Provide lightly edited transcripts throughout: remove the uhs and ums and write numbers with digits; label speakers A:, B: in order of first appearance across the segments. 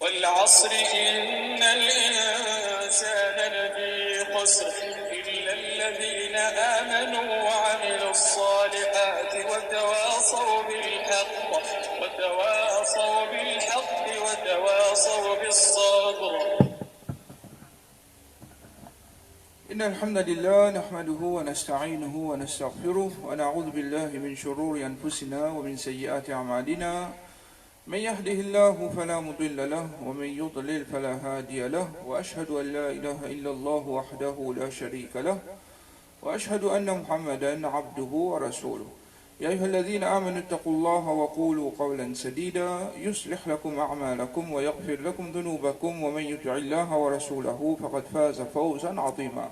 A: والعصر إن الإنسان لفي خسر إلا الذين آمنوا وعملوا الصالحات وتواصوا بالحق وتواصوا بالصبر.
B: إن الحمد لله نحمده ونستعينه ونستغفره ونعوذ بالله من شرور أنفسنا ومن سيئات أعمالنا. من يهده الله فلا مضل له ومن يضلل فلا هادي له، وأشهد أن لا إله إلا الله وحده لا شريك له، وأشهد أن محمدا عبده ورسوله. يا أيها الذين آمنوا اتقوا الله وقولوا قولا سديدا يصلح لكم أعمالكم ويغفر لكم ذنوبكم، ومن يطع الله ورسوله فقد فاز فوزا عظيما.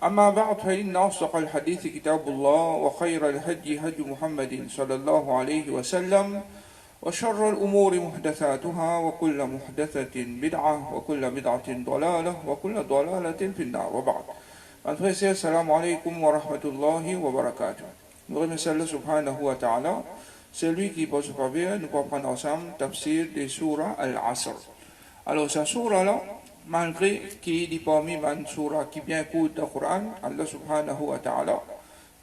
B: أما بعد، فإن أصدق الحديث كتاب الله، وخير الهدي هدي محمد صلى الله عليه وسلم، وشر الأمور محدثاتها، وكل محدثة بدعة، وكل بدعة ضلالة، وكل ضلالة في النار. وبعد. Assalamu alaikum wa rahmatullahi wa barakatuh. Nous remercions Allah subhanahu wa ta'ala, c'est lui qui peut se faveur, nous pouvons prendre ensemble tafsir des surah Al-Asr. Alors, cette surah-là, malgré qu'il est parmi les surahs qui bien écoutent le Coran, Allah subhanahu wa ta'ala,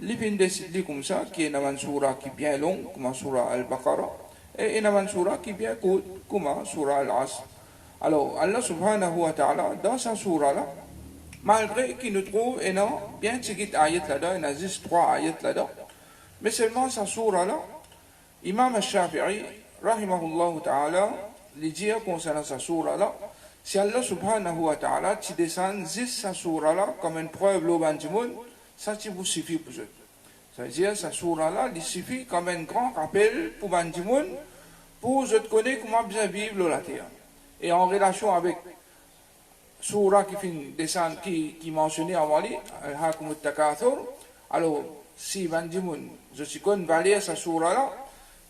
B: il vient décider comme ça, qu'il y a une surah qui est bien longue, comme la surah Al-Baqarah, et il y a une surah qui est bien courte, comme la surah Al-Asr. Alors, Allah subhanahu wa ta'ala, dans cette surah-là, malgré qu'il nous trouve bien petites ayats là-dedans, il y a juste 3 ayats là-dedans, mais seulement cette surah-là, Imam al-Shafi'i, rahimahullah ta'ala, il dit concernant cette surah-là, si Allah subhanahu wa ta'ala tu descend juste cette surah-là comme une preuve l'auban du monde, ça vous suffit pour eux. C'est-à-dire, cette surah-là, il suffit comme un grand rappel pour l'auban du monde, pour eux connaître comment bien vivre la terre. Et en relation avec surah qui mentionnait avant lui, Al-Hakum al-Takathur, alors, si l'auban du monde, je suis connu valer cette surah-là,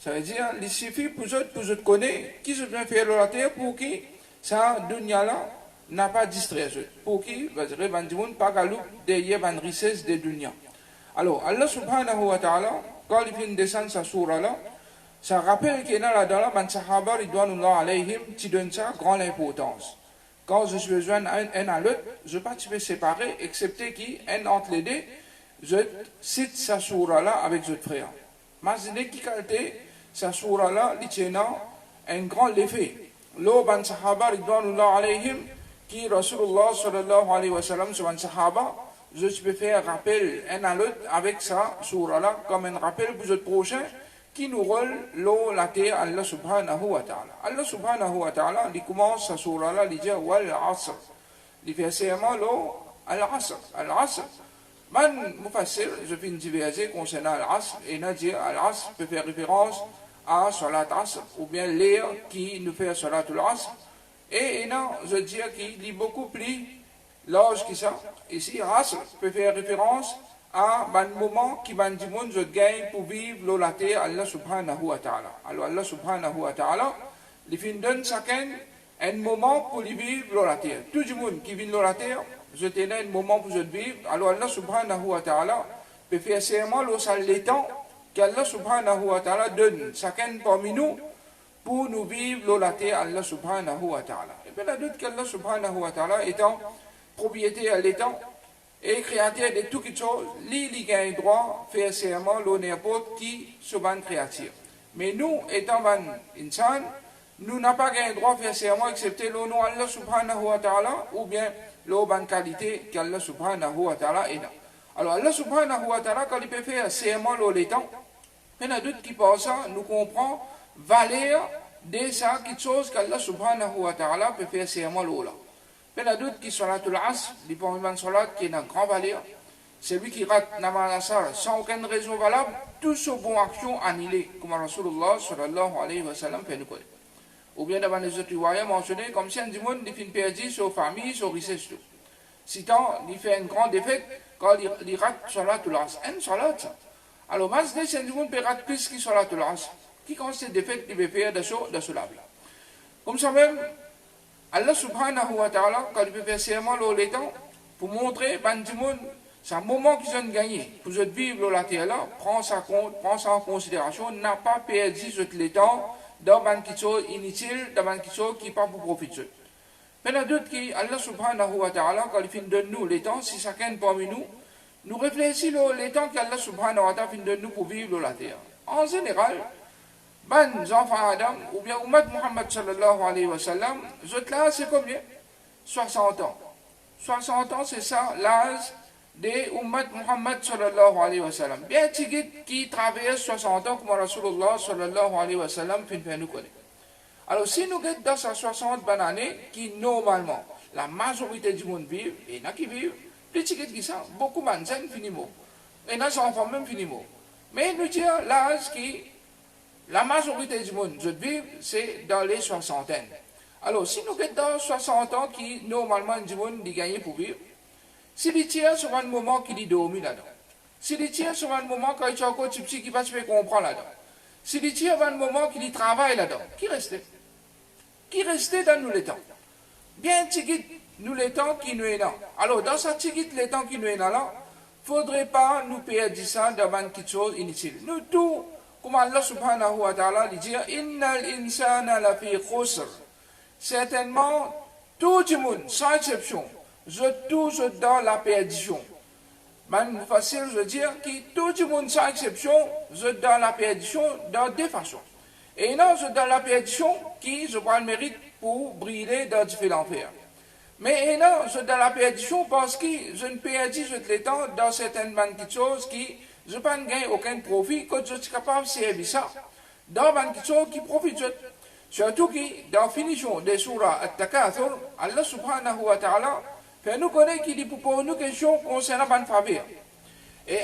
B: ça veut dire, il suffit pour eux connaître qui se vient faire la terre pour qui ça, dunya-là, n'a pas distrait. Pour qui, l'auban du monde, pas galop derrière une richesse de dunya. Alors, Allah subhanahu wa ta'ala, quand il vient descendre cette surah-là, ça rappelle qu'il y a là-dedans, les sahaba, ridwanullah alayhim, qui donnent ça grande importance. Quand je suis besoin un à l'autre, je ne peux pas te séparer, excepté qu'un entre les deux, je cite cette surah-là avec votre frère. Mais c'est qui qualité, cette surah-là, il tient un grand effet. L'eau, les sahaba, ridwanullah alayhim, qui Rasulullah sallallahu alayhi wa sallam, sur les sahaba, je peux faire rappel un à l'autre avec ça surah-là, comme un rappel pour votre prochain, qui nous rôle l'eau, la terre, Allah subhanahu wa ta'ala. Allah subhanahu wa ta'ala, il commence sa surah-là, il dit wal asr. Il fait seulement l'eau, al-asr. Al-asr. Man mufassir, je fais une diverser concernant al-asr, et il dit al-asr peut faire référence à salat asr, ou bien l'air qui nous fait salat al-asr. Et je dis qu'il est beaucoup plus large que ça. Ici, asr peut faire référence à un moment qui va du monde je gagne pour vivre la terre Allah subhanahu wa ta'ala. Alors Allah subhanahu wa ta'ala, il fait donne chacun un moment pour vivre la terre. Tout le monde qui vit la terre, je tenais un moment pour vivre. Alors Allah subhanahu wa ta'ala peut faire seulement le temps qu'Allah subhanahu wa ta'ala donne chacun parmi nous pour nous vivre la terre Allah subhanahu wa ta'ala. Et bien la doute qu'Allah subhanahu wa ta'ala étant propriétaire à l'étang, et créateur de toutes choses, il a le droit de faire serment n'importe qui sur une créature. Mais nous, étant des insan, nous n'avons pas le droit de faire serment excepté le nom Allah subhanahu wa ta'ala ou bien la bonne qualité qu'Allah subhanahu wa ta'ala est. Alors Allah subhanahu wa ta'ala, quand il peut faire serment l'étang, il y a d'autres qui pensent ça, nous comprenons valeur de ça, quelque chose qu'Allah subhanahu wa ta'ala peut faire serment là. Mais il y a d'autres qui sont là, les premiers salat qui est une grande valeur. Celui qui rate namaz sans aucune raison valable, toutes ces bonnes actions annulées, comme Rasulullah sallallahu alayhi wa sallam fait nous connaître. Ou bien devant les autres riwayas mentionnés, comme si un du monde, il fait perdu sur famille, sur richesse. Si tant, il fait une grande défaite quand il rate salat al-asr. Un salat, ça. Alors, maintenant, si un du monde peut rater plus que salat al-asr, qui consiste de défaite, il peut faire de cela. Comme ça même, Allah subhanahu wa ta'ala, quand il peut faire serment le temps, pour montrer, du monde, c'est un moment qu'ils ont gagné. Pour vivre la terre là, prends ça en considération, n'a pas perdu le temps dans ban qui sont inutiles, dans ban qui sont qui pas pour profiter. Maintenant, d'autres qui, Allah subhanahu wa ta'ala, quand il finit de nous les temps, si chacun parmi nous, nous réfléchissons les temps qu'Allah subhanahu wa ta'ala finit de nous pour vivre la terre. En général, ban enfants Adam, ou bien Ummah Muhammad sallallahu alayhi wa sallam, là, c'est combien? 60 ans. 60 ans, c'est ça l'âge des Ummah Muhammad sallallahu alayhi wa sallam. Bien, qui traverse 60 ans, comme Rasulullah sallallahu alayhi wa sallam fait nous connaître. Alors, si nous sommes dans ces 60 années, qui normalement, la majorité du monde vit, et il y en a qui vivent, plus qui ça, beaucoup de gens finissent. Et il y en a qui enfants même finissent. Mais nous disons l'âge qui, la majorité du monde vit, c'est dans les soixantaines. Alors, si nous sommes dans 60 ans, qui normalement du monde dit gagner pour vivre, si les tiers sur un moment qui dit dormir là-dedans, si les tiers sur un moment quand il y a encore petit qui va se faire comprendre là-dedans, si les tiers sur un moment qui dit travail là-dedans, qui restait? Qui restait dans nous les temps? Bien tigit nous les temps qui nous est là. Alors, dans sa tigit les temps qui nous est là, il ne faudrait pas nous perdre ça devant quelque chose inutile. Nous tous, comme Allah subhanahu wa ta'ala dit, Innal insana la fi khusr. Certainement, tout le monde, sans exception, tous dans la perdition. Man facile, je veux dire, que tout le monde, sans exception, dans la perdition dans deux façons. Et non, dans la perdition, qui, je prends le mérite pour briller dans différents fers. Mais non, dans la perdition, parce que je ne perdis les temps dans certaines petites choses qui, je ne gagne aucun profit, que je suis capable de servir ça. Dans des petites choses qui profitent. Surtout que, dans la finition des surahs At-Takathur, Allah subhanahu wa ta'ala fait nous connaître qu'il dit pour nous questions concernant la faveur. Et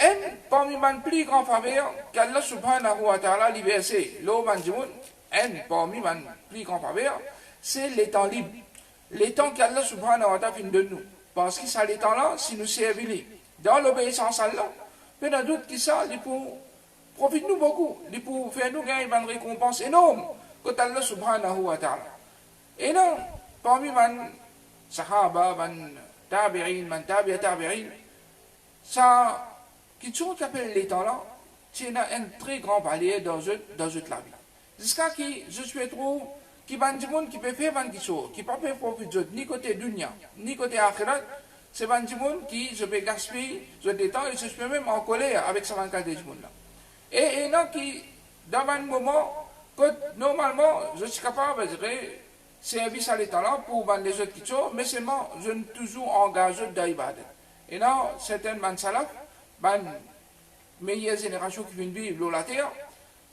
B: parmi les plus grandes faveurs qu'Allah subhanahu wa ta'ala lui versé, parmi les plus grandes faveurs, c'est les temps libres. Les temps qu'Allah subhanahu wa ta'ala fait de nous. Parce que ça, les temps-là, si nous servons dans l'obéissance à Allah, peu de doute que ça, il pour profite nous beaucoup, il pour faire nous gagner une récompense énorme que Allah subhanahu wa ta'ala. Et non, parmi les sahaba, les tabi'in, les tabi'in, ça, qui sont appelés les temps-là, c'est un très grand palier dans la vie. Jusqu'à qui, je suis trop, qui va du monde qui peut faire des choses, qui ne peut pas profiter ni côté dunya, ni côté akhirat, c'est du monde qui, je peux gaspiller des temps et je suis même en colère avec ce manque de monde-là. Et non, qui, dans un moment, que normalement, je suis capable de dire, service à l'état-là pour les autres qui sont, mais seulement, je suis toujours engagé dans l'ibad. Et non, certaines salaf, meilleure génération qui vient de vivre la terre,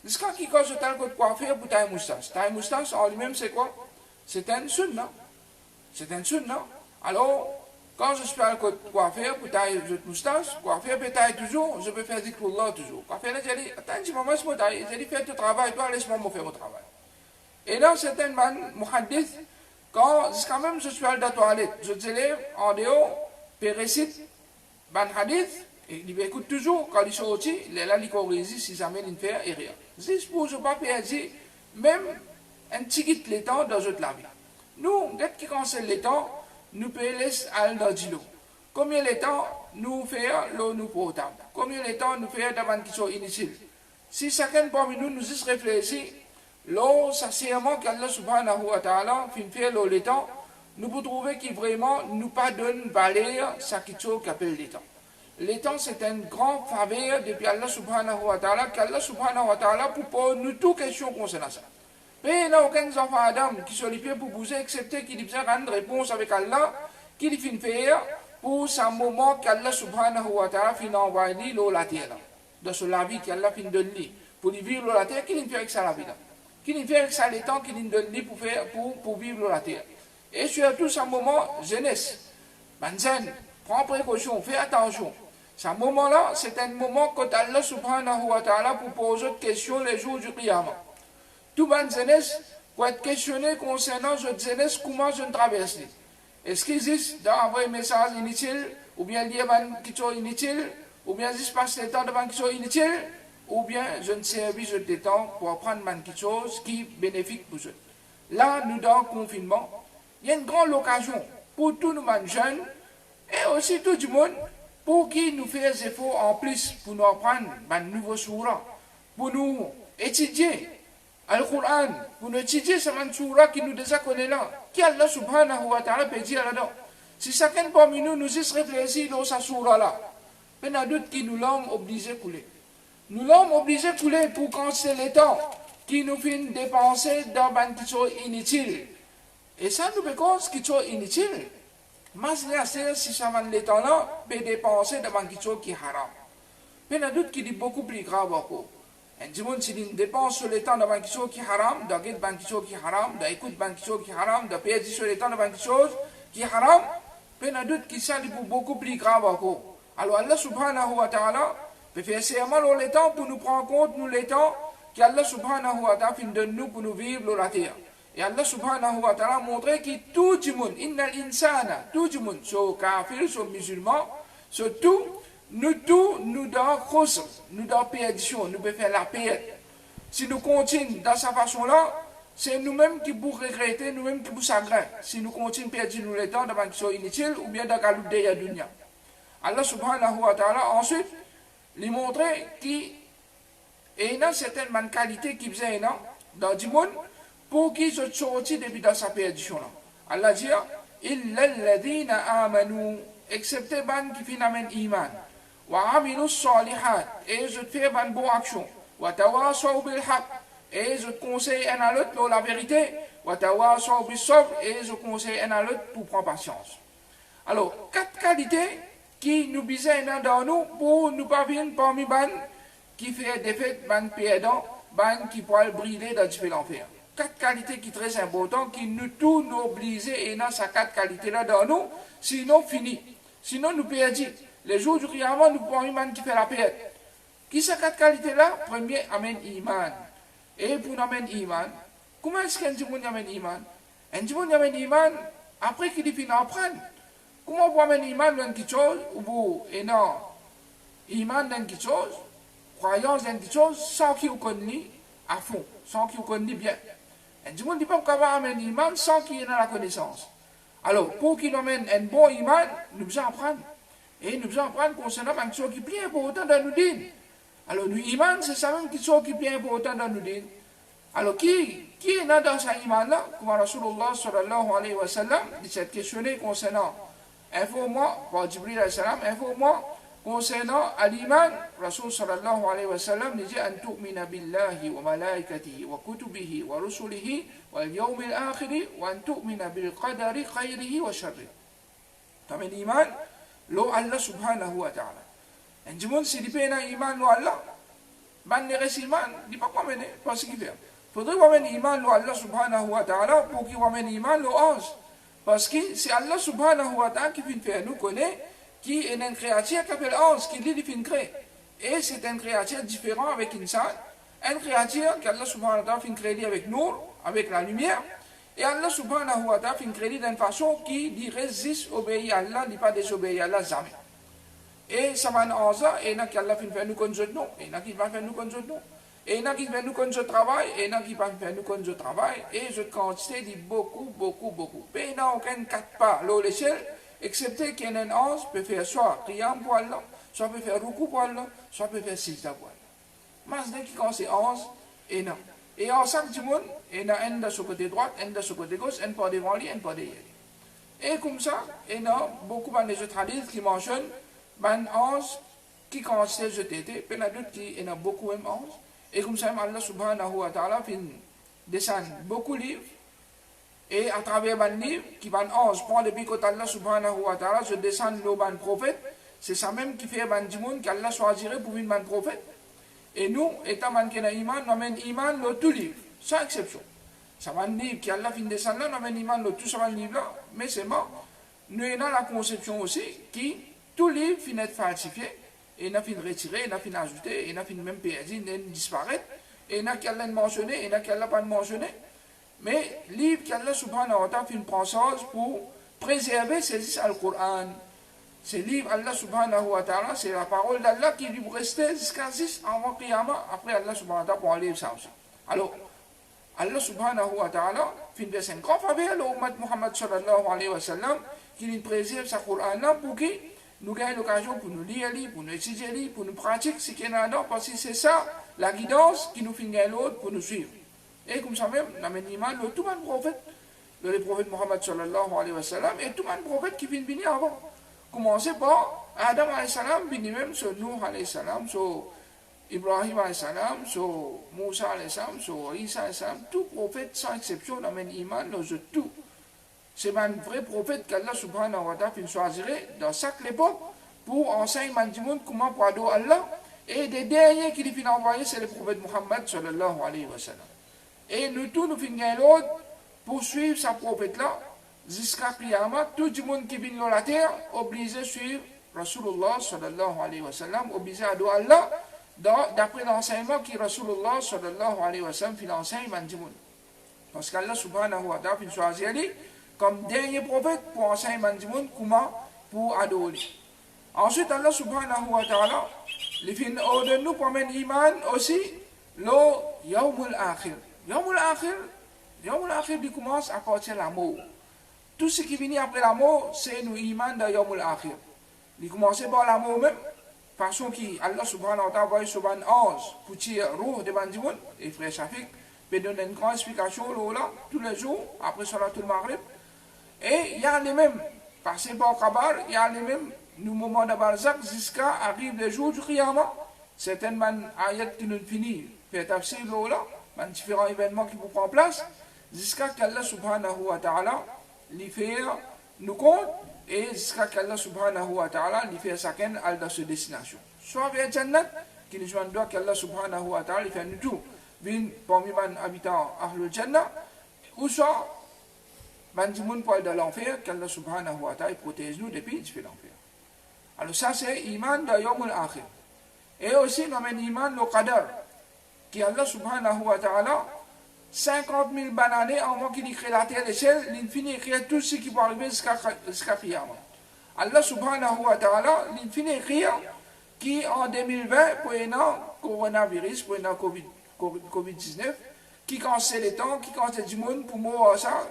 B: jusqu'à qui cause de quoi faire pour taille moustache. Taille moustache en lui-même, c'est quoi? C'est un sunna. C'est un sunna. Alors, quand je suis à quoi faire pour taille moustache, quoi faire pour taille toujours, je peux faire zikrullah toujours. Quoi faire, j'ai dit, attends, je m'en vais taille, j'ai dit, fais ton travail, toi, laisse-moi me faire mon travail. Et dans certains muhaddith, quand jusqu'à même je suis à la toilette, je te lève en dehors, puis récite, ban hadith, et il écoute toujours, quand il sortit, il est là, il corrige si jamais il fait et rien. Juste pour ne pas perdre, même un petit guide les temps dans notre vie. Nous, dès qui cancelle les temps, nous pouvons laisser aller dans l'eau. Combien de temps nous faisons l'eau nous potable? Combien de temps nous faisons d'avant qui sont inutiles? Si chacun parmi nous juste réfléchit, l'eau, ça c'est vraiment qu'Allah subhanahu wa ta'ala fait l'eau les temps, nous pouvons trouver qu'il vraiment nous pas donne valeur, ça qui appelle les temps. Les temps, c'est un grand faveur depuis Allah subhanahu wa ta'ala, qu'Allah subhanahu wa ta'ala pour poser nous toutes questions concernant ça. Mais il n'y a aucun enfant Adam qui soit les pieds pour bouger, excepté qu'il ait une réponse avec Allah, qu'il finit faire pour ce moment qu'Allah subhanahu wa ta'ala finit envoyer l'eau la terre. Dans ce la vie qu'Allah finit de lui, pour vivre la terre, qu'il fait avec ça la vie. Qu'il fait avec ça les temps qu'il donne lui pour vivre la terre. Et surtout ce moment, jeunesse, Banzen, prends précaution, fais attention. Ce moment-là, c'est un moment que Allah subhanahu wa ta'ala pour poser des questions les jours du Qiyamah. Tout le jeunesse pour être questionné concernant cette jeunesse, comment je traverse. Est-ce qu'il existe d'envoyer un message inutile, ou bien dire quelque chose inutile, ou bien juste passer le temps devant quelque chose inutile, ou bien je ne servis le temps pour apprendre quelque chose qui est bénéfique pour eux. Là, nous dans le confinement, il y a une grande occasion pour tous nous jeunes, et aussi tout le monde, pour qui nous fait des efforts en plus pour nous apprendre un nouveau surah, pour nous étudier Al-Quran, pour nous étudier ce surah qui nous déjà connaît là, qui Allah subhanahu wa ta'ala peut dire là-dedans. Si chacun parmi nous nous y réfléchit dans sa surah là, il y a d'autres qui nous l'ont obligé de couler. Nous l'avons obligé de couler pour quand c'est le temps qui nous fait dépenser dans des choses inutiles. Et ça nous fait cause qui sont inutiles. Mais si ça va le temps là, peut dépenser dans des choses qui sont haram. Mais il y a d'autres qui disent beaucoup plus grave encore. Et du monde, si une dépense sur le temps dans des choses qui sont haram, dans des choses qui sont haram, d'écouter des choses qui sont haram, de payer sur le temps dans des choses qui sont haram, mais il y a d'autres qui sont beaucoup plus grave encore. Alors Allah subhanahu wa ta'ala peut faire serment dans le temps pour nous prendre en compte nous les temps qu'Allah subhanahu wa ta'ala donne nous pour nous vivre dans la terre. Et Allah subhanahu wa ta'ala montré que tout le monde, innal insana, tout le monde, soit kafir, soit musulman, soit tout, nous devons khusr, nous devons perdition, nous devons faire la paix. Si nous continuons dans sa façon-là, c'est nous-mêmes qui pour regretter, nous-mêmes qui pour chagrin. Si nous continuons à perdre nous les temps dans des choses inutiles ou bien dans le de la dunya. Allah subhanahu wa ta'ala ensuite lui montrer qu'il y a certaines qualités qui faisaient dans le monde pour qu'ils soient sortis depuis dans sa perdition. Allah dit illa alladhina amanu, excepté ban qui finalement iman, wa amilu salihat, et je fais ban bonne action, wa tawasaw bil haq, et je conseille un à l'autre pour la vérité, wa tawasaw bis sabr, et je conseille un à l'autre pour prendre patience. Alors, 4 qualités qui nous bisaient dans nous pour nous parvenir parmi ban qui fait des fêtes, ban perdant, ban qui pourrait briller dans différents enfers. 4 qualités qui sont très importantes, qui nous tous nous obligent et dans ces 4 qualités-là dans nous, sinon fini. Sinon nous perdons. Les jours du Qiyamah, nous prenons iman qui fait la perte. Qui sont ces 4 qualités-là? Premier, amène iman. Et pour amène iman, comment est-ce qu'un monde amène iman? Un monde amène iman après qu'il finit d'apprendre. Comment on peut amener iman dans quelque chose, ou non, iman dans quelque chose, croyance dans quelque chose, sans qu'il vous connaisse à fond, sans qu'il vous connaisse bien. Et du monde ne dit pas qu'on va amener iman sans qu'il y ait la connaissance. Alors, pour qu'il amène un bon iman, nous devons apprendre. Et nous devons apprendre concernant quelque chose qui est plus important dans nos dînes. Alors, nous, iman, c'est ça même quelque chose qui est plus important dans nos dînes. Alors, qui est dans sa iman-là, comme Rasulullah sallallahu alayhi wa sallam, il s'est questionné concernant informe-moi, par Jibril alayhi salam, informe-moi concernant l'iman. Rasul sallallahu alayhi wa sallam dit an tu'mina billahi wa malaikatihi wa kutubihi wa rusulihi wal yawmil akhiri wa an tu'mina bil qadari khayrihi wa sharrihi. Tamen iman lo Allah subhanahu wa ta'ala. En jimon si di pena iman lo Allah, ban ne res iman di pas quoi mener parce qu'il fait. Faudrait qu'on mène iman lo Allah subhanahu wa ta'ala pour qu'il mène iman lo ange. Parce que c'est Allah subhanahu wa ta'ala qui vient faire nous connaître qui est une créature qui s'appelle ange, qui lui fait créer. Et c'est une créature différente avec insan, une créature qu'Allah subhanahu wa ta'ala fait créer avec nous, avec la lumière. Et Allah subhanahu wa ta'ala fait créer d'une façon qui lui résiste, obéir à Allah, n'est pas désobéir à Allah jamais. Et ça va en ça, et il y a qui Allah fait faire nous comme nous, et il y a qui va faire nous comme nous. Et il y a qui fait nous comme je travaille, et il y a qui va faire nous comme je travaille, et je quantité dit beaucoup. Mais il n'y a aucun 4 pas, l'eau l'échelle, excepté qu'il y a un ange peut faire soit qiyam pour Allah, soit peut faire ruku pour Allah, soit peut faire sijda pour Allah. Mais dès qu'il c'est ange, et non. Et en chaque du monde, il y a un de ce côté droit, un de ce côté gauche, un pas devant lui, un pas derrière lui. Et comme ça, il y a beaucoup de autres hadiths qui mentionnent un ange qui consiste je t'étais, puis il y a d'autres qui il y a beaucoup même ange. Et comme ça, Allah subhanahu wa ta'ala fait descendre beaucoup de livres. Et à travers les livres, qui van ange, prend depuis que Allah subhanahu wa ta'ala se descend le ban prophète, c'est ça même qui fait du monde qu'Allah choisirait pour une ban prophète. Et nous, étant man qui a iman, nous amène iman le tout livre, sans exception. Ça va un livre qui Allah fait descendre là, nous amène iman le tout ça livre là, mais c'est mort. Nous avons la conception aussi qui, tout livre finit d'être falsifié. Et il a fini de retirer, il a fini d'ajouter, il a fini même perdu, il a disparaître, et il a qui l'a mentionné, et il a qui l'a pas mentionné. Mais livre qu'Allah subhanahu wa ta'ala fait une pensage pour préserver ces Al-Qur'an. Ces livres, Allah subhanahu wa ta'ala, c'est la parole d'Allah qui lui restait jusqu'à 6 avant Qiyamah, après Allah subhanahu wa ta'ala pour enlever ça aussi. Alors, Allah subhanahu wa ta'ala fait un grand faveur à l'ummat Muhammad sallallahu alayhi wa sallam, qui lui préserve sa Qur'an pour qu'il nous gagne l'occasion pour nous lire, pour nous étudier, pour nous pratiquer ce qu'il y a dedans, parce que c'est ça, la guidance qui nous fait gagner l'autre pour nous suivre. Et comme ça même, dans l'iman, le tout le prophète, le prophète Mohammed sallallahu alayhi wa sallam, et tout le prophète qui vient venir avant. Commencez par Adam alayhi salam, puis même sur Nuh alayhi salam, sur Ibrahim alayhi salam, sur Moussa alayhi salam, sur Isa alayhi salam, tout prophète sans exception dans l'iman, nous tout. C'est un vrai prophète qu'Allah subhanahu wa ta'ala choisirait dans chaque époque pour enseigner du monde comment pour adorer Allah. Et des derniers qui lui ont envoyé, c'est le prophète Muhammad sallallahu alayhi wa sallam. Et nous tous, nous finissons l'autre pour suivre sa prophète-là, jusqu'à Qiyamah, tout le monde qui vient dans la terre, obligé de suivre Rasulullah sallallahu alayhi wa sallam, obligé à adorer Allah, d'après l'enseignement qui Rasulullah sallallahu alayhi wa sallam fait l'enseignement du monde. Parce qu'Allah subhanahu wa ta'ala choisit lui comme dernier prophète pour enseigner du monde comment pour adorer. Ensuite, Allah subhanahu wa ta'ala, il fait de nous pour un iman aussi, le Yawmul Akhir. Yawmul Akhir, il commence à partir de la mort. Tout ce qui vient après la mort, c'est nous iman de Yawmul Akhir. Il commence par la mort même, façon qui Allah subhanahu wa ta'ala va sur un ange pour tirer roue devant du monde, et frère Shafik peut donner une grande explication là, tous les jours, après Salatul Maghrib. Et il y a les mêmes, passé par Kabar, il y a les mêmes, nous moments de Barzak, jusqu'à arrive le jour du Qiyamah. Certaines ayats qui nous finissent, fait tafsir là, différents événements qui vous prennent place, jusqu'à qu'Allah subhanahu wa ta'ala lui fait nous compte, et jusqu'à qu'Allah subhanahu wa ta'ala lui fait chacun à sa destination. Soit vers Jannat, qui nous joint doit qu'Allah subhanahu wa ta'ala lui fait nous tout, vin parmi les habitants Ahlul Jannah, ou soit, du monde pour aller dans l'enfer, qu'Allah subhanahu wa ta'ala protège nous depuis l'enfer. Alors ça c'est iman de Yawmul Akhir. Et aussi nous avons iman le Qadar, qui Allah subhanahu wa ta'ala 50 000 années avant qu'il crée la terre et le ciel, l'infini écrit tout ce qui peut arriver jusqu'à Qiyamah. Allah subhanahu wa ta'ala, l'infini écrit qui en 2020, pour un coronavirus, pour un COVID-19, qui cancelle les temps, qui cancelle du monde pour mourir ça,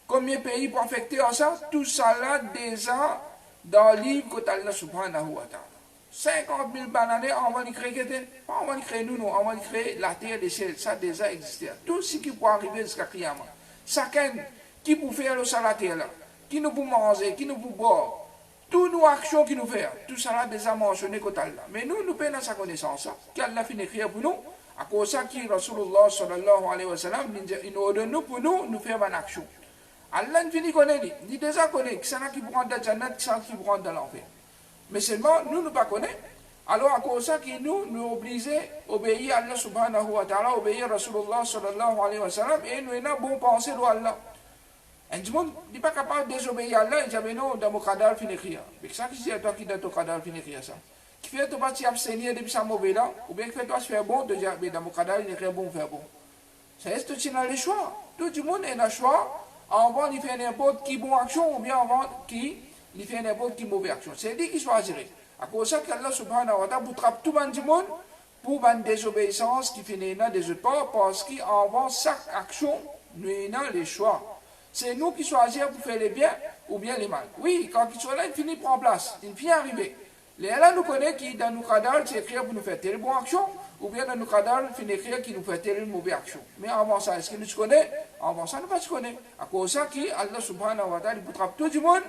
B: combien de pays pour affecter ça, tout ça là déjà dans le livre que Allah subhanahu wa ta'ala. 50 000 années avant de créer, pas avant de créer nous, avant de créer la terre et le ciel, ça a déjà existé. Tout ce qui peut arriver jusqu'à Qiyamah. Chacun qui peut faire le la terre là, qui nous peut manger, qui nous peut boire, toutes nos actions qui nous fait, tout ça là déjà mentionné que Allah. Mais nous payons sa connaissance, qu'Allah finit d'écrire pour nous, à cause de ça qui Rasulullah sallallahu alayhi wa sallam, il nous donne pour nous faire une action. Allah ne finit connaître, il déjà connaît, que ça qui prend dans la Jannat, que ça qui prend dans l'enfer. Mais seulement, nous ne pas connaissons. Alors, à cause de ça, nous obligés à obéir à Allah subhanahu wa ta'ala, obéir à Rasulullah sallallahu alayhi wa sallam, et nous avons bon pensée de Allah. Et du monde n'est pas capable de désobéir à Allah, et j'avais non, dans mon cadavre, fin écrire. Mais ça qui dit toi qui dans ton cadavre, fin écrire ça. Qui fait toi partir abstenir depuis ça mauvais là, ou bien qui fait toi se faire bon, de dire, mais dans mon cadavre, il est bon, faire bon. Ça reste tout dans les choix. Tout le monde a un choix, avant de faire n'importe qui bonne action, ou bien avant qui il fait n'importe quelle mauvaise action. C'est lui qui choisirait. À cause de ça qu'Allah subhanahu wa ta'ala vous trappe tout le monde pour une désobéissance qui finit dans des autres pas parce qu'avant chaque action, nous avons les choix. C'est nous qui choisissons pour faire les biens ou bien les mal. Oui, quand ils sont là, ils finissent prendre place. Ils finissent arriver. Les Allah nous connaît qui dans nos cadavres, c'est écrit pour nous faire telle bonne action ou bien dans nos cadavres, il finit écrit qui nous fait telle mauvaise action. Mais avant ça, est-ce qu'il nous connaît? Avant ça, nous ne pas se connaît. À cause de ça qu'Allah subhanahu wa ta'ala vous trappe tout le monde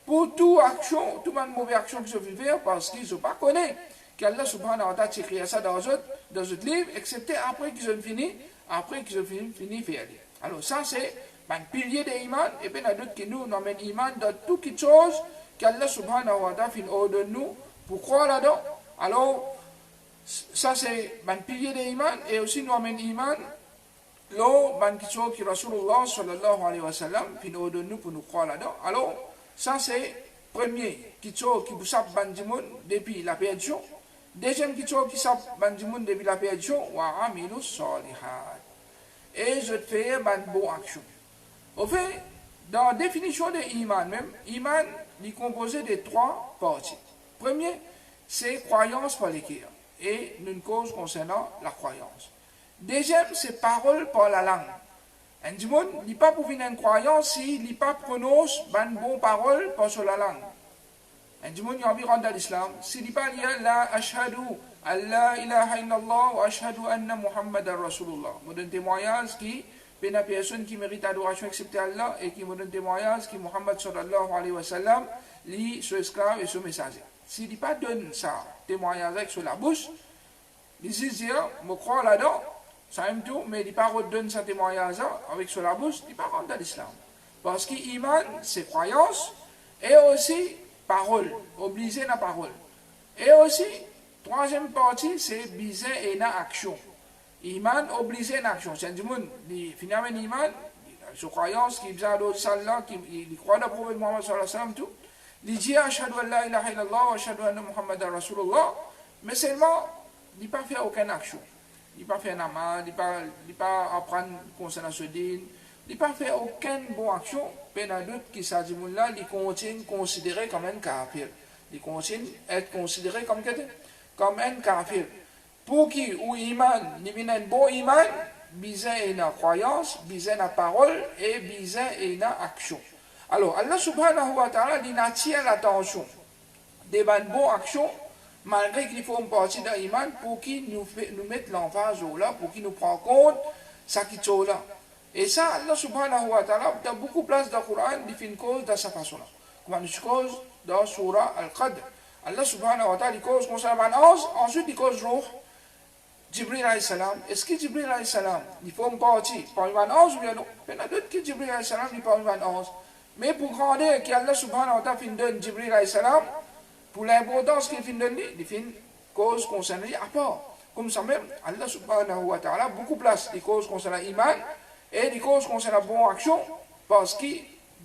B: pour toute action, toute mauvaise action que je vais faire, parce qu'ils ne sont pas connus qu'Allah subhanahu wa ta'ala a écrit ça dans notre livre, excepté après qu'ils ont fini, de faire. Alors ça c'est un pilier de l'iman, et bien il y a d'autres qui nous amènent l'iman dans toutes choses qu'Allah subhanahu wa ta'ala fait ordonne nous pour croire là-dedans. Alors ça c'est un pilier de l'iman, et aussi nous amène l'iman, l'eau, quelque chose que Rasulullah sallallahu alayhi wa sallam fait ordonne nous pour nous croire là-dedans. Alors ça c'est premier qui vous sape bandimoun depuis la perdition. Deuxième qui sape bandimoun depuis la perdition, wa amilu salihat. Et je fais une bonne action. Au fait, dans la définition de iman même, iman est composé de 3 parties. Premier, c'est croyance par les cœurs et une cause concernant la croyance. Deuxième, c'est parole par la langue. Un monde n'est pas pour venir une croyance s'il n'est pas prononce une bonne parole par sur la langue. Un monde qui a envie de rentrer dans l'islam, s'il n'est pas lié la ashhadu Allah ilaha illallah wa ashhadu anna Muhammadan Rasulullah. Me donne témoignage qui, ben la personne qui mérite adoration excepté Allah et qui me donne témoignage qui Muhammad sallallahu alayhi wa sallam, lui, son esclave et son messager. S'il ne pas donne ça, témoignage avec sur la bouche, il dit, me croit là-dedans, ça aime tout, mais il ne pas redonne sa témoignage avec sur la bouche, il ne pas rentre dans l'islam. Parce qu'iman, c'est croyance, et aussi parole, obligé la parole. Et aussi, troisième partie, c'est bizé et na action. Iman obligé en action. C'est un monde, finalement, iman, sa croyance, qui vient d'autres salles, qui croit dans le prophète Muhammad sallallahu alayhi wa sallam, tout. Il dit, ashhadu an la ilaha illallah, wa ashhadu anna Muhammadan Rasulullah, mais seulement, il ne pas faire aucune action. Il ne pas faire namaz, il ne pas apprendre concernant ce din, il ne pas faire aucune bonne action, mais dans d'autres qui s'agit là, il continue considéré comme un kafir. Il continue être considéré comme un kafir. Pour qui, ou iman, il y a un bon iman, bizarre et la croyance, bizarre la parole et bizarre et la action. Alors, Allah subhanahu wa ta'ala, il attire l'attention des bonnes actions, malgré qu'il faut une partie de l'iman, pour qu'il nous mette l'emphase là, pour qu'il nous prenne compte ce qui est là. Et ça, Allah subhanahu wa ta'ala, dans beaucoup de places dans le Coran, il fait une cause de cette façon-là. Comme une cause dans Surah Al-Qadr. Allah subhanahu wa ta'ala, il cause concernant l'ange, ensuite il cause Ruh, Jibril alayhi salam. Est-ce que Jibril alayhi salam, il faut une partie par une ange ou bien non? Il y en a d'autres qui Jibril alayhi salam, il parle une ange. Mais pour grandir qu'Allah subhanahu wa ta'ala fin donne Jibril alayhi salam, pour l'importance qu'il fin donne, il fin cause concernant à part. Comme ça même, Allah subhanahu wa ta'ala, beaucoup place des causes concernant l'iman et des causes concernant la bonne action, parce que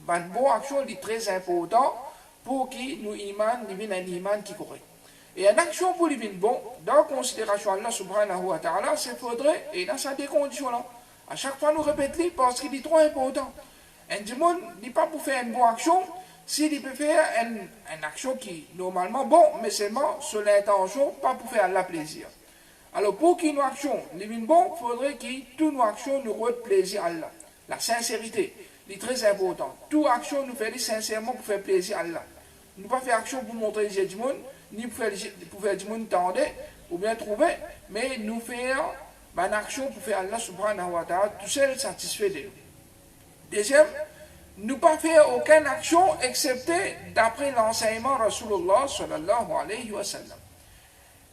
B: la bonne action est très important pour qu'il nous iman, il vienne un iman qui est correct. Et une action pour les bon, dans considération Allah subhanahu wa ta'ala, c'est faudrait, et dans ces conditions-là, à chaque fois nous répétons parce qu'il est trop important. Un monde n'est pas pour faire une bonne action, s'il peut faire une action qui est normalement bon, mais seulement sur l'intention, pas pour faire la plaisir. Alors pour qu'il nous action, les bon, il faudrait que toutes nos actions nous rendent plaisir à Allah. La sincérité est très importante. Toute action nous fait sincèrement pour faire plaisir à Allah. Nous pas faire action pour montrer les du monde, ni pour faire du monde tendre, ou bien trouver, mais nous faire une action pour faire Allah subhanahu wa ta'ala, tout seul satisfait de nous. Deuxième, ne pas faire aucune action excepté d'après l'enseignement Rasulullah sallallahu alayhi wa sallam.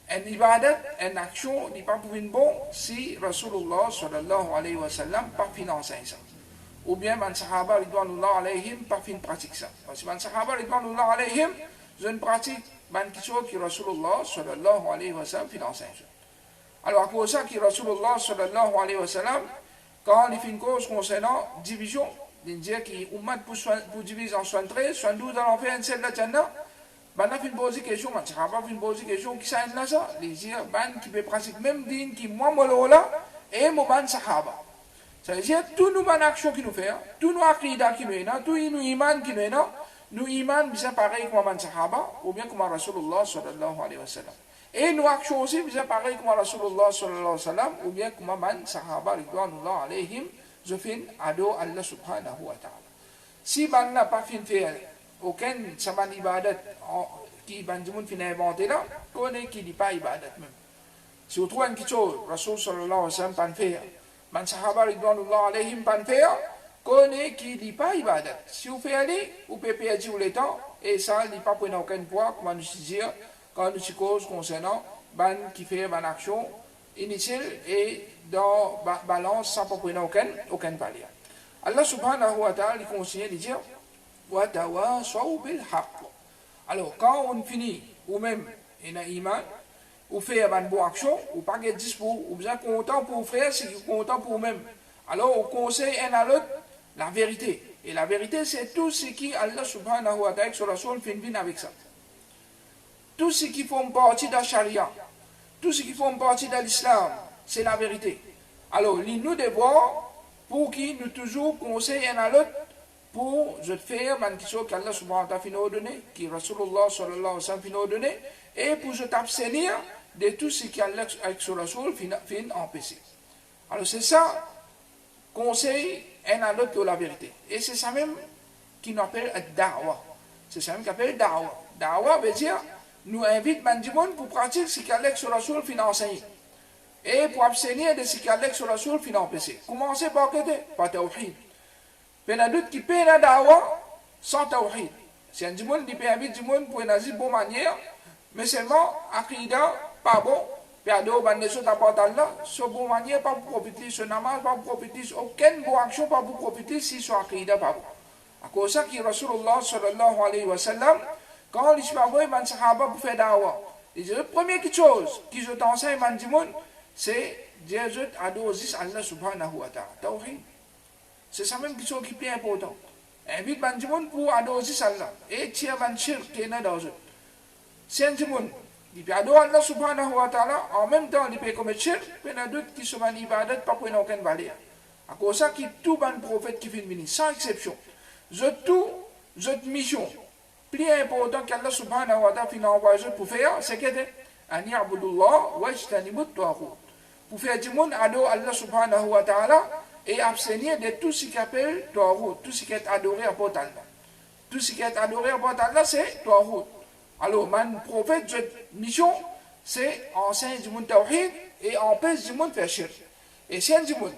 B: Un ibadat, une action n'est pas pour une bonne si Rasulullah sallallahu alayhi wa sallam pas financer ça. Ou bien man sahaba ridwanullah alayhim pas fin pratique ça. Parce que man sahaba ridwanullah alayhim, je ne pratique man qui soit qui Rasulullah sallallahu alayhi wa sallam finance ça. Alors à cause de ça qui Rasulullah sallallahu alayhi wa sallam, quand il fait une cause concernant division, il dit qu'il ummat pour diviser en 73, 72 dans l'enfer, un seul la Jannah, ben a fait une pose question, man sahaba fait une pose question qui ça là ça, les dire ban qui peut pratiquer même din qui moi là et mo ban sahaba. Ça veut dire tout nous ban action qui nous fait, tout nous aqida qui nous est là, tout nous iman qui nous est là, nous iman bien pareil comme man sahaba ou bien comme Rasulullah sallallahu alayhi wa sallam. Et nos actions aussi bien pareil comme Rasulullah sallallahu alayhi wa sallam ou bien comme man sahaba ridwanullah alayhim, je fais ado Allah subhanahu wa ta'ala. Si ban n'a pas fin faire aucun saman ibadat qui bandimoun fin inventé là, connaît qui dit pas ibadat même. Si vous trouvez une chose, Rasul sallallahu alayhi wa sallam pan faire, man sahaba ridwanullah alayhim pan faire, connaît qui dit pas ibadat. Si vous faites aller, vous pouvez perdre le temps, et ça n'est pas prenant aucun poids, comme nous dire, quand nous cause concernant ban qui fait ban action initiale et dans balance sans pas prendre aucun palier. Allah subhanahu wa ta'ala il continue de dire wa tawasaw bil haqq. Alors quand on finit ou même in iman ou fait une bonne action ou pas être dispo ou bien content pour frère c'est content pour vous-même. Alors on conseille un à l'autre la vérité. Et la vérité c'est tout ce qui Allah subhanahu wa ta'ala sur la soul fait bien avec ça. Tout ce qui font partie de la charia, tout ce qui font partie de l'islam, c'est la vérité. Alors, nous devons, pour qui nous toujours conseillons un à l'autre, pour je faire man qui soit qu'Allah subhanahu wa ta'ala finit donné, qui Rasulullah sallallahu alayhi wa sallam finit donné, et pour je t'abstenir de tout ce qui Allah avec son Rasul finit empêcher. Alors, c'est ça, conseil un à l'autre de la vérité. Et c'est ça même qui nous appelle da'wa. C'est ça même qui appelle da'wa. Da'wa veut dire nous invite Bandimoun pour pratiquer ce qu'Alex sur la soul fin enseigné. Et pour abstenir de ce qu'Alex sur la soul fin empêché. Commencez par côté, par tawhid. Il y a d'autres qui paient la dawa sans tawhid. Si un dimoun dit invite dimoun pour une asile bonne manière, mais seulement akida pas bon. Puis à deux bandes choses d'apporter Allah, sur bonne manière pas pour profiter, sur namaz pas pour profiter, aucune bonne action pas pour profiter si sur akida pas bon. À cause ça qui Rasulullah sallallahu alayhi wa sallam, quand les Sahaba ban sahaba pour faire dawa, la première chose qui je t'enseigne man dimoun, c'est dire adorer Allah subhanahu wa ta'ala. Tawhid. C'est ça même qui est plus important. Invite Bandimoun pour adorer Allah. Et tiens ban shirk qui est dans eux. C'est un dimoun. Il peut adorer Allah subhanahu wa ta'ala, en même temps il peut commettre shirk, mais il y a d'autres qui sont en ibadat, pas pour aucune valeur. À cause ça, qui tout ban prophète qui fait venir, sans exception. Tout, mission, plus important qu'Allah subhanahu wa ta'ala finit envoyé pour faire, c'est que Ani abudullah wa ijtanibut taghut. Pour faire dimoun adorer Allah subhanahu wa ta'ala, et abstenir de tout ce qui appelle Taghut, tout ce qui est adoré à part Allah. Tout ce qui est adoré à part Allah, c'est Taghut. Alors, mon prophète, cette mission, c'est enseigner du monde Tawhid et empêcher du monde de faire shirk. Et si un du monde,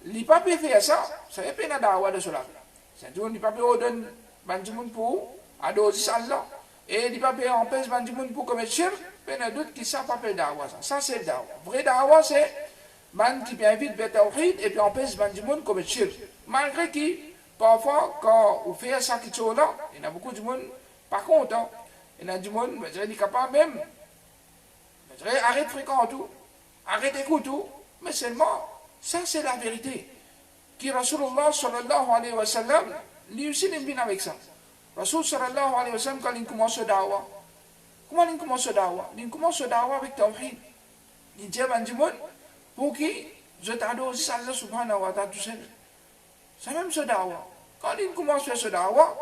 B: il n'a pas pu faire ça, ça n'est pas une dawa de cela. Si un du monde n'a pas pu ordonner du monde pour adorer Allah, et il n'a pas pu empêcher du monde pour commettre shirk, il y a d'autres qui ne savent pas faire dawa. Ça, c'est dawa. Vrai dawa, c'est man qui invite vers Tawhid et puis empêche man du monde comme shirk. Malgré que, parfois, quand on fait ça qui est là, il y a beaucoup de monde, par contre, il y a du monde, je dirais, capable même, je dirais, arrête fréquent tout, arrête écoute tout, mais seulement, ça c'est la vérité. Qui Rasulullah sallallahu alayhi wa sallam, lui aussi il vient avec ça. Rasul sallallahu alayhi wa sallam, quand il commence le dawa, comment il commence le dawa? Il commence le dawa avec Tawhid. Il dit à man du monde, pour qui je t'adore aussi Allah subhanahu wa ta'ala tout seul. C'est même ce dawa. Quand il commence à faire ce dawa,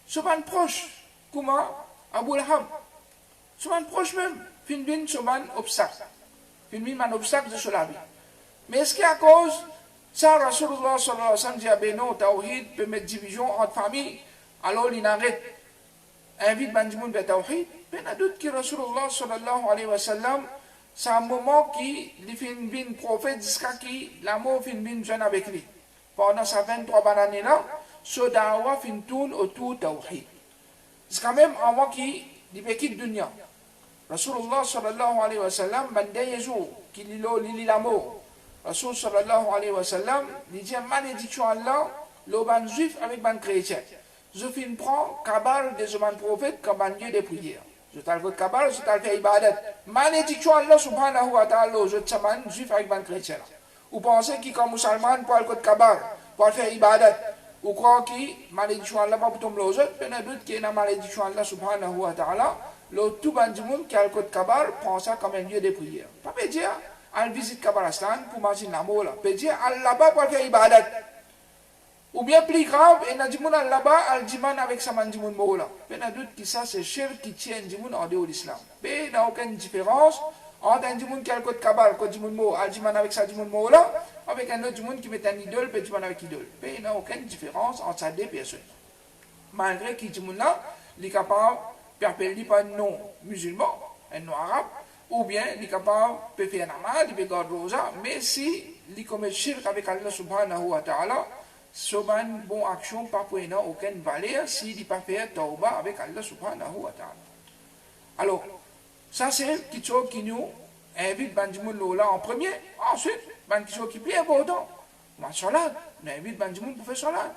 B: ce man proche, comment Abu Lahab, ce man proche même, fin bin ce man obstacle. Fin bin man obstacle de cela. Mais est-ce qu'à cause, ça Rasulullah sallallahu alayhi wa sallam dit à Beno, Tawhid peut mettre division entre familles, alors il arrête, invite Bandimoun vers Tawhid, mais il y a d'autres qui Rasulullah sallallahu alayhi wa sallam, c'est un moment qui, les fin bin prophète jusqu'à qui l'amour fin bin jeune avec lui. Pendant ces 23 années là, ce dawa fin tourne autour de Tawhid. C'est quand même un moment qui, il peut quitter dunya. Rasulullah sallallahu alayhi wa sallam, ben dernier jour, qui lit l'amour. Rasul sallallahu alayhi wa sallam, il dit malédiction Allah, le ban juif avec ban chrétien. Je fin prends cabal des hommes prophètes comme un lieu de prière. Je t'ai fait kabbalah, je t'ai fait ibadat. Malédiction Allah subhanahu wa ta'ala, je t'ai fait juif avec ban chrétien. Vous pensez qu'il comme musulman pour le kabbalah, pour faire ibadat. Vous croyez que malédiction Allah pas pour tomber aux autres, mais il y a d'autres qui ont malédiction Allah subhanahu wa ta'ala. Le tout ban du monde qui a le code kabbalah prend ça comme un lieu de prière. Pas peut dire, elle visite Kabbalastan pour manger l'amour là. Peut dire, elle là-bas pour faire ibadat. Ou bien plus grave, il y a des gens là-bas, ils disent avec sa man du monde là. Il y a d'autres qui ça c'est shirk qui tient du monde en dehors de l'islam. Mais il n'y a aucune différence entre un monde qui a le code kabbalah, le code du monde ils disent avec sa du monde là, avec un autre monde qui met un idole, puis ils avec idole. Mais il n'y a aucune différence entre ces deux personnes. Malgré que ce monde là, il est capable de perpétuer par un nom musulman, un nom arabe, ou bien il est capable de faire un amal, il peut garder rosa, mais si il commet shirk avec Allah subhanahu wa ta'ala, ce bon action pas pour aucune valeur s'il n'est pas fait tauba avec Allah subhanahu wa ta'ala. Alors, ça c'est quelque chose qui nous invite Bandimoun Lola en premier. Ensuite, quelque chose qui est plus important. La salat, on invite Bandimoun pour faire salat.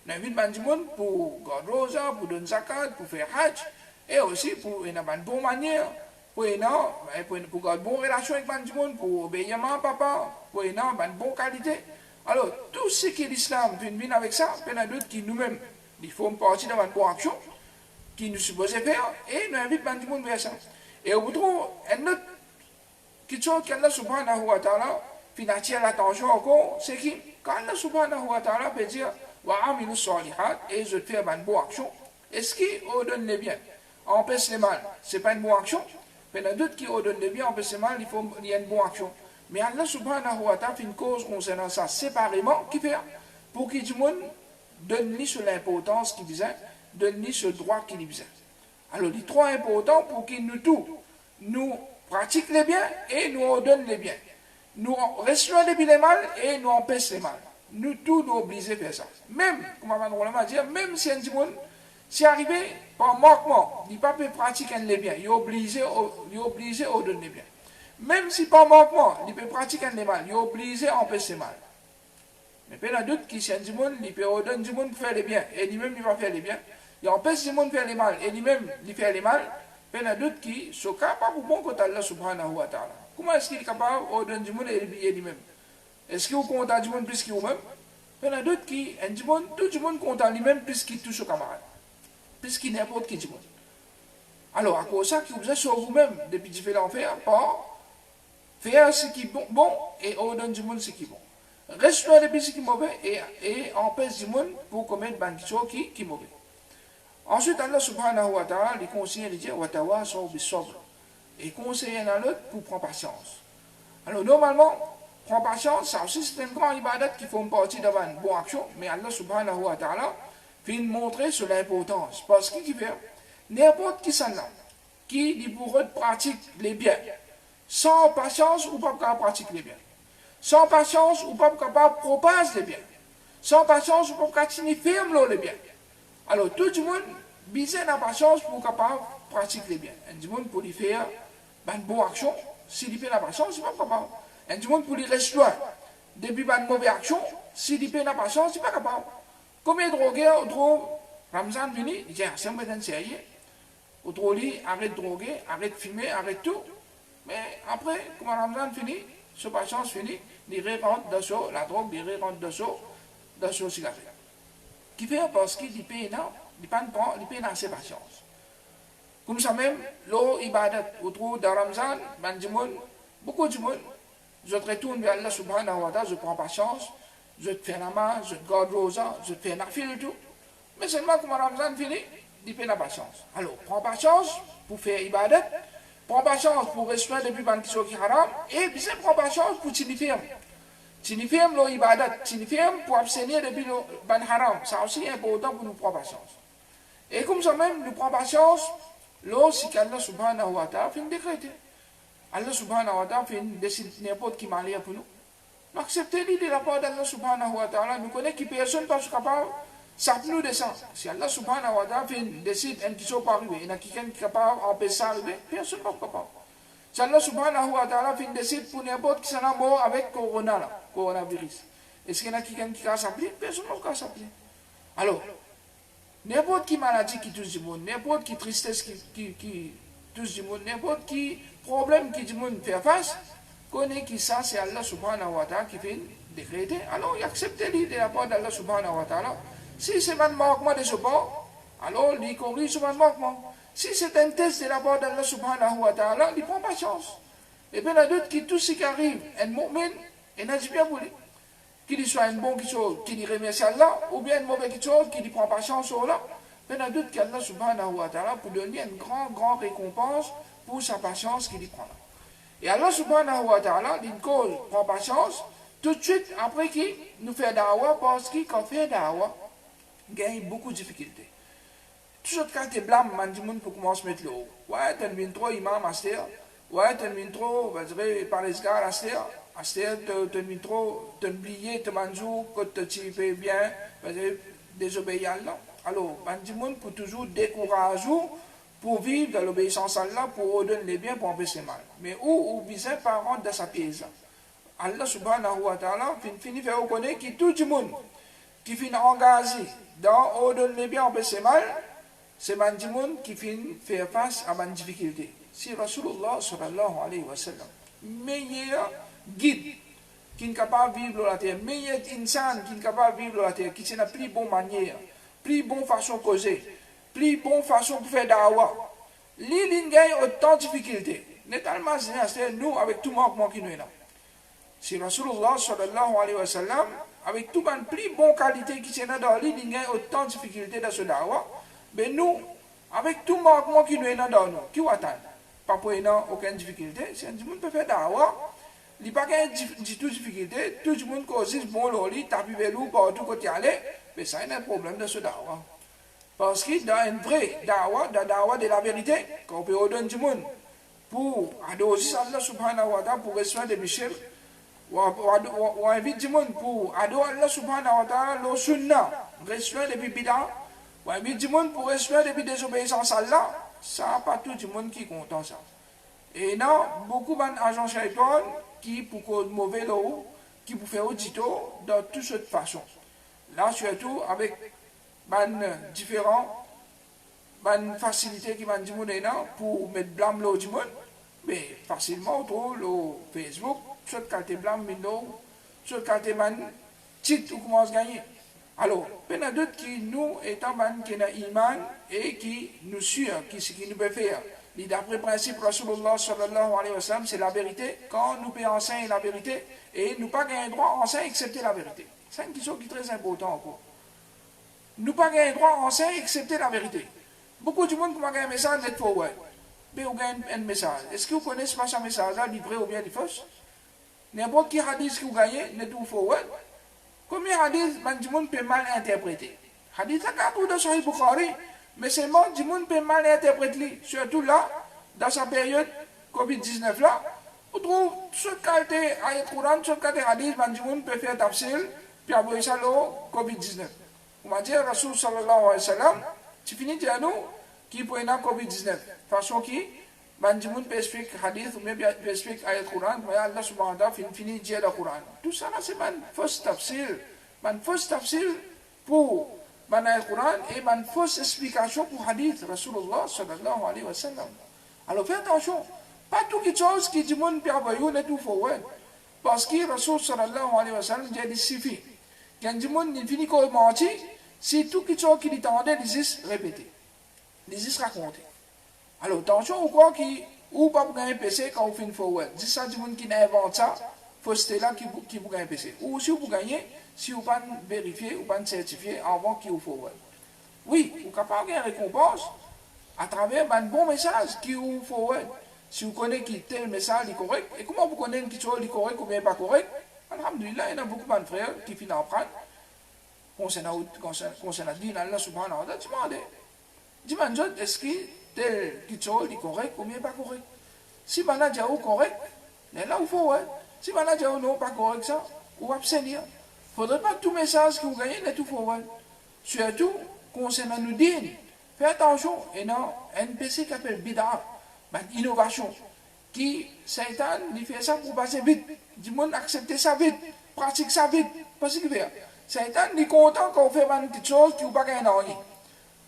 B: On invite Bandimoun pour garder rosa, pour donner zakat, pour faire hajj. Et aussi pour une bonne manière, pour garder une bonne relation avec Bandimoun, pour obéir à maman, papa, pour une bonne qualité. Alors, tout ce qui est l'islam vient avec ça, il y en a d'autres qui nous-mêmes, ils font partie de notre bonne action, qui nous supposent faire, et nous invitent tout le monde vers ça. Et au bout de un autre, quelque chose qu'Allah subhanahu wa ta'ala, qui attire l'attention encore, c'est que quand Allah subhanahu wa ta'ala peut dire, wa amilu salihat, et je fais une bonne action, est-ce qu'il ordonne les biens, empêche les mal, c'est pas une bonne action, il y en a d'autres qui ordonnent les biens, empêche les mal, il y a une bonne action. Mais Allah subhanahu wa ta'ala fait une cause concernant ça séparément, qui fait pour que tout le monde donne-lui sur l'importance qu'il disait, donne-lui sur le droit qu'il disait. Alors, il est trop important pour qu'il nous pratique les biens et nous ordonne les biens. Nous restons les mal et nous empêche les mal. Nous tous nous obligés à faire ça. Même, comme on va dire, même si un monde, si arrivé par manquement, il ne peut pas pratiquer les biens, il est obligé à ordonner les biens. Même si par manquement, il peut pratiquer les mal, il est obligé à empêcher les mal. Mais il y a d'autres qui, si un monde, il peut ordonner du monde pour faire les biens, et lui-même, il va faire les biens. Il empêche du monde de faire les mal, et lui-même, il fait les mal. Il y a d'autres qui sont capables de bon côté Allah subhanahu wa ta'ala. Comment est-ce qu'il est capable d'ordonner du monde et lui-même? Est-ce qu'il compte du monde plus qu'il vous-même? Il y en a d'autres qui, tout le monde compte lui-même plus qu'il touche aux camarades. Plus qu'il n'importe qui du monde. Alors, à cause de ça, vous êtes sur vous-même, depuis que vous faites l'enfer, par faire ce qui est bon et ordonner du monde ce qui est bon. Restez depuis ce qui est mauvais et empêche du monde pour commettre des choses qui sont mauvaises. Ensuite, Allah subhanahu wa ta'ala, il conseille de dire, watawasaw bis-sabr. Et conseille un à l'autre pour prendre patience. Alors, normalement, prendre patience, ça aussi c'est une grande ibadat qui font partie d'avoir une bonne action, mais Allah subhanahu wa ta'ala fait montrer sur l'importance. Parce qu'il fait, n'importe qui s'en a, qui pour eux pratique les biens, sans patience ou pas capable de pratiquer les biens. Sans patience ou pas capable de propager les biens. Sans patience ou pas capable de signifier les biens. Alors, tout le monde, besoin de patience pour capable de pratiquer les biens. Et tout le monde pour lui faire une bonne action, s'il fait la patience, il n'est pas capable. Et tout le monde pour lui rester loin. Depuis une mauvaise action, s'il fait la patience, il n'est pas capable. Combien de drogués, Ramzan venu, il dit, c'est un peu sérieux. Autre lui, arrête de droguer, arrête de fumer, arrête tout. Mais après, quand Ramzan finit, sa patience finit, il rentre dans la drogue, il rentre dans la cigarette. Qui fait parce qu'il paye assez patience. Comme ça même, l'eau ibadat, autour de Ramzan, beaucoup de monde, je retourne vers Allah subhanahu wa ta'ala, je prends patience, je fais namaz, je garde rosa, je fais nafil et tout. Mais seulement quand Ramzan finit, il paye la patience. Alors, prends patience pour faire ibadat, prends patience pour rester depuis ban qui est haram, et puis prends patience pour t'inifir. T'inifir l'eau ibadat, t'inifir pour abstenir depuis le ban haram. Ça aussi est important pour nous prendre patience. Et comme ça même, nous prenons patience, l'eau, c'est qu'Allah subhanahu wa ta'ala fait une décréter. Allah subhanahu wa ta'ala fait une décision n'importe qui malheur pour nous. Nous acceptons l'idée de la part d'Allah subhanahu wa ta'ala. Nous connaissons que personne ne peut être capable de nous descendre. Si Allah subhanahu wa ta'ala fait une décision qui ne peut pas arriver, il y a quelqu'un qui est capable d'empêcher ça arriver, personne ne peut pas capable. Si Allah subhanahu wa ta'ala fait une décision pour n'importe qui s'en a mort avec coronavirus. Est-ce qu'il y a quelqu'un qui peut s'appeler? Personne ne peut s'appeler. Alors, n'importe qui maladie qui touche du monde, n'importe qui tristesse qui touche du monde, n'importe qui problème qui du monde fait face, connaît qui ça, c'est Allah subhanahu wa ta'ala qui fait décréter. Alors, il accepte l'idée de la part d'Allah subhanahu wa ta'ala. Si c'est un manquement de ce bord, alors il corrige ce manquement. Si c'est un test de la part d'Allah subhanahu wa ta'ala, il prend patience. Et bien, il y a d'autres qui, tout ce qui arrive, un mu'min, et n'a pas voulu. Qu'il soit un bon chose, qui remercie Allah, ou bien une mauvaise chose, qui prend patience sur Allah. Mais il y a d'autres qui, Allah subhanahu wa ta'ala, pour donner une grande récompense pour sa patience qu'il prend là. Et Allah subhanahu wa ta'ala, il cause, prend patience, tout de suite, après qu'il nous fait da'wa, parce qu'il, quand fait da'wa, gagne beaucoup de difficultés. Toujours quand tu blâmes, man pour commencer à mettre le haut. Ouais, tu as trop imam à cette heure. Ouais, tu as trop, par les gars à cette heure. À cette heure, tu as trop, tu as oublié, tu manges, que tu fais bien, désobéir à Allah. Alors, man pour toujours décourager, pour vivre dans l'obéissance à Allah, pour ordonner les biens, pour empêcher le mal. Mais où besoin par rentrer dans sa pièce. Allah subhanahu wa ta'ala finit faire reconnaître que tout le monde qui finit engagé dans ordonner les biens, empêcher le mal, c'est un monde qui finit faire face à une difficulté. C'est Rasulullah sallallahu alayhi wa sallam. Meilleur guide qui est capable de vivre sur la terre, meilleur insan qui est capable de vivre sur la terre, qui est la plus bonne manière, plus bonne façon de causer, plus bonne façon de faire dawa. L'île gagne autant de difficultés. Nétalement, c'est nous avec tout manquement qui nous est là. C'est Rasulullah sallallahu alayhi wa sallam, avec toute une plus bonne qualité qui est là dans l'île, il gagne autant de difficultés dans ce dawa. Mais nous, avec tout manquement qui nous est dans nous, qui va attendre? Pas pour aucune difficulté, si tout le monde peut faire dawa, il n'y a pas de difficulté, tout le monde cause bon loli, taper velou, partout côté aller, mais ça il y a un problème de ce dawa. Parce que dans une vraie dawa de la vérité, qu'on peut ordonner du monde pour adorer Allah subhanahu wa ta'ala, pour rester des bichir, ou invite du monde pour adorer Allah subhanahu wa ta'ala, le sunnah, rester des bid'a, ou invite du monde pour rester des désobéissances à Allah, ça n'a pas tout le monde qui est content ça. Et non, beaucoup d'agents shaitan qui pour cause mauvais l'eau, qui pour faire audito dans toute cette façon. Là, surtout avec différents facilités qui m'ont dit pour mettre blâme l'eau du monde, mais facilement autour le Facebook, soit quand tu blâme l'eau, soit quand tu titre ou commence à gagner. Alors, il y a d'autres qui nous étant qui ont iman et qui nous suivent, qui nous peuvent faire. D'après le principe, Rasulullah sallallahu alayhi wa sallam, c'est la vérité. Quand nous pouvons enseigner la vérité, et nous pas gagner droit à enseigner excepté la vérité. C'est une question qui est très importante encore. Nous pas gagner droit à enseigner excepté la vérité. Beaucoup de monde qui m'a gagné un message net pour ouais. Mais vous gagnez un message. Est-ce que vous connaissez pas ce message-là, livré ou bien faux? N'importe qui hadith que vous gagnez, net ou faux ouais. Combien de hadith, du monde peut mal interpréter? Hadith, ça quand dans Sahih Bukhari. Mais c'est bon, du monde peut mal interpréter. Surtout là, dans sa période Covid-19 là, on trouve ce qualité ayat Quran, ce qualité hadith, du monde peut faire tafsir, puis avoir ça le Covid-19. On va dire, Rasul sallallahu alayhi wa sallam, tu finis de dire nous, qui peut être Covid-19. Façon qui, du monde peut expliquer hadith, ou même peut expliquer ayat Quran, mais Allah subhanahu wa ta'ala finit de dire le Quran. Tout ça là, c'est un fausse tafsir. Un fausse tafsir pour le Coran et une fausse explication pour hadith Rasulullah sallallahu alayhi wa sallam. Alors faites attention, pas toute chose qui dit monde peut avoir n'est tout faux. Parce que Rasul sallallahu alayhi wa sallam dit suffit. Quand du monde il finit qu'on mentir, c'est tout quelque chose qui dit tendait les is répéter, les is raconter. Alors attention au quoi qui ou pas pour gagner PC quand vous finissez faux. Dis ça du monde qui n'invente ça, fausseté là qui pour gagner PC. Ou aussi pour gagner si vous ne pouvez pas vérifier ou pas certifier avant qu'il vous faut. Oui, vous êtes capable de gagner une récompense à travers un bon message qu'il vous faut. Si vous connaissez que tel message est correct, et comment vous connaissez qu'il est correct ou bien pas correct, alhamdulillah, il y a beaucoup de frères qui finissent à apprendre concernant le din Allah subhanahu wa ta'ala. Demandez, est-ce que tel qui est correct ou bien pas correct? Si vous avez correct, là vous faut. Si vous avez non pas correct, ça, vous abstenir. Il ne faudrait pas que tout message que vous gagnez n'est tout faux. Surtout, concernant nous din, faites attention, et non, NPC qui appelle bid'a, une innovation, qui, Satan, il fait ça pour passer vite. Du monde accepter ça vite, pratique ça vite. Parce que Satan, il est content quand on fait une petite chose qui vous pas gagner rien.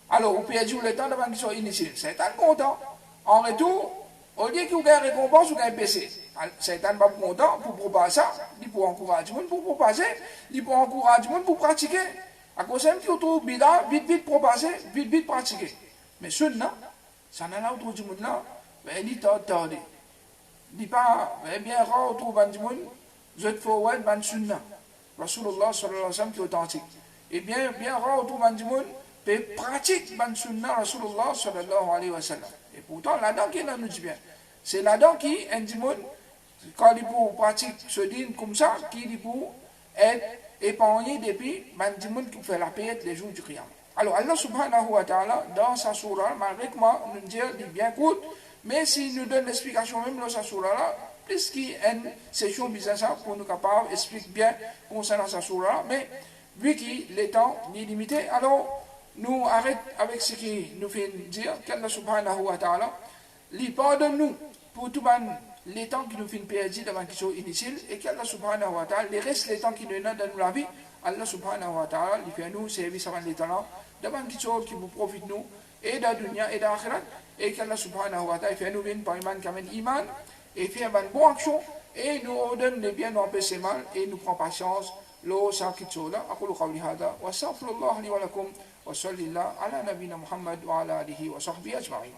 B: Alors, vous perdez le temps d'avoir une chose initiale. Satan est content. En retour, au lieu que vous gagnez récompense, vous gagnez PC. Satan n'est pas content pour propager ça, il peut encourager le monde pour propager, il peut encourager le monde pour pratiquer. À cause même qu'il trouve bid'a, vite propager, vite pratiquer. Mais sunna, ça n'a pas autour du monde là, mais il est tardé. Il n'est pas bien rare autour du monde, je te fais ouais, ban sunna. Rasulullah sallallahu alayhi wa sallam qui est authentique. Et bien rare autour du monde, peut pratiquer ban sunna Rasulullah sallallahu alayhi wa sallam. Et pourtant, là-dedans, qui nous dit bien. C'est là-dedans qui, un monde, quand il pour pratiquer ce din comme ça, qui il pour être épargné depuis, un monde qui fait la paix les jours du Qiyam. Alors, Allah subhanahu wa ta'ala, dans sa surah, malgré que moi, nous dit bien court, mais s'il nous donne l'explication même dans sa surah là, plus qu'il y a une session business pour nous capables d'expliquer bien concernant sa surah, mais vu que le temps est limité, alors, nous arrêtons avec ce qui nous fait dire qu'Allah subhanahu wa ta'ala lui pardonne-nous pour tout les temps qui nous fait perdre dans la question initiale et qu'Allah subhanahu wa ta'ala, les restes les temps qui nous donnent dans la vie, Allah subhanahu wa ta'ala lui fait nous service avant les temps dans la question qui nous profite nous et dans la dunya et dans l'akhirat et qu'Allah subhanahu wa ta'ala fait nous venir par iman comme iman et fait une bonne action et nous ordonne les biens, nous empêche mal et nous prend patience. لو ساكت سودا أقول قولي هذا وأستغفر الله لي ولكم وصلى الله على نبينا محمد وعلى آله وصحبه أجمعين.